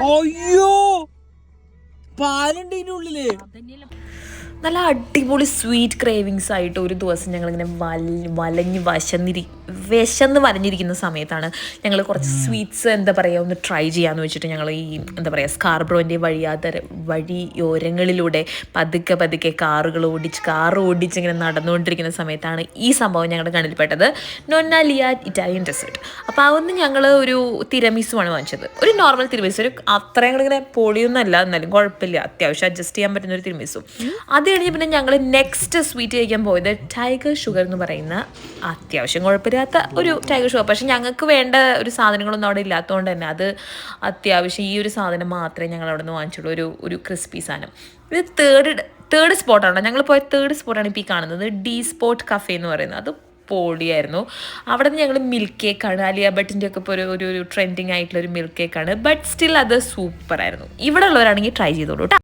അയ്യോ പാലുണ്ട് ഇതിനുള്ളില്. നല്ല അടിപൊളി സ്വീറ്റ് ക്രേവിങ്സ് ആയിട്ട് ഒരു ദിവസം ഞങ്ങളിങ്ങനെ വലഞ്ഞ് വിശന്ന് വലഞ്ഞിരിക്കുന്ന സമയത്താണ് ഞങ്ങൾ കുറച്ച് സ്വീറ്റ്സ് എന്താ പറയുക ഒന്ന് ട്രൈ ചെയ്യാമെന്ന് വെച്ചിട്ട് ഞങ്ങൾ ഈ എന്താ പറയുക സ്കാർബ്രോൻ്റെ വഴിയോരങ്ങളിലൂടെ പതുക്കെ കാർ ഓടിച്ച് ഇങ്ങനെ നടന്നുകൊണ്ടിരിക്കുന്ന സമയത്താണ് ഈ സംഭവം ഞങ്ങളുടെ കണ്ണിൽപ്പെട്ടത്. നൊന്നാലിയ ഇറ്റാലിയൻ ഡെസേർട്ട്. അപ്പോൾ അതൊന്ന് ഞങ്ങൾ ഒരു തിരമിസുമാണ് വാങ്ങിച്ചത്. ഒരു നോർമൽ തിരമിസു, ഒരു അത്രയും ഇങ്ങനെ പൊളിയൊന്നുമല്ല, എന്നാലും കുഴപ്പമില്ല, അത്യാവശ്യം അഡ്ജസ്റ്റ് ചെയ്യാൻ പറ്റുന്ന ഒരു തിരമിസു. അത് കഴിഞ്ഞ് പിന്നെ ഞങ്ങൾ നെക്സ്റ്റ് സ്വീറ്റ് കഴിക്കാൻ പോയത് ടൈഗർ ഷുഗർ എന്ന് പറയുന്ന അത്യാവശ്യം കുഴപ്പമില്ലാത്ത ഒരു ടൈഗർ ഷുഗർ. പക്ഷെ ഞങ്ങൾക്ക് വേണ്ട ഒരു സാധനങ്ങളൊന്നും അവിടെ ഇല്ലാത്തതുകൊണ്ട് തന്നെ അത് അത്യാവശ്യം ഈ ഒരു സാധനം മാത്രമേ ഞങ്ങൾ അവിടെ നിന്ന് വാങ്ങിച്ചുള്ളൂ, ഒരു ക്രിസ്പി സാധനം. ഇത് തേർഡ് സ്പോട്ടാണ്, ഞങ്ങൾ പോയ തേർഡ് സ്പോട്ടാണ് ഇപ്പോൾ ഈ കാണുന്നത്, ഡി സ്പോട്ട് കഫേ എന്ന് പറയുന്നത്. അത് പൊളിയായിരുന്നു. അവിടെ നിന്ന് ഞങ്ങൾ മിൽക്ക് കേക്കാണ്, ആലിയ ഭട്ടിൻ്റെ ഒക്കെ ഇപ്പോൾ ഒരു ട്രെൻഡിങ് ആയിട്ടുള്ള ഒരു മിൽക്ക് കേക്കാണ്. ബട്ട് സ്റ്റിൽ അത് സൂപ്പറായിരുന്നു. ഇവിടെ ഉള്ളവരാണെങ്കിൽ ട്രൈ ചെയ്തോളൂ കേട്ടോ.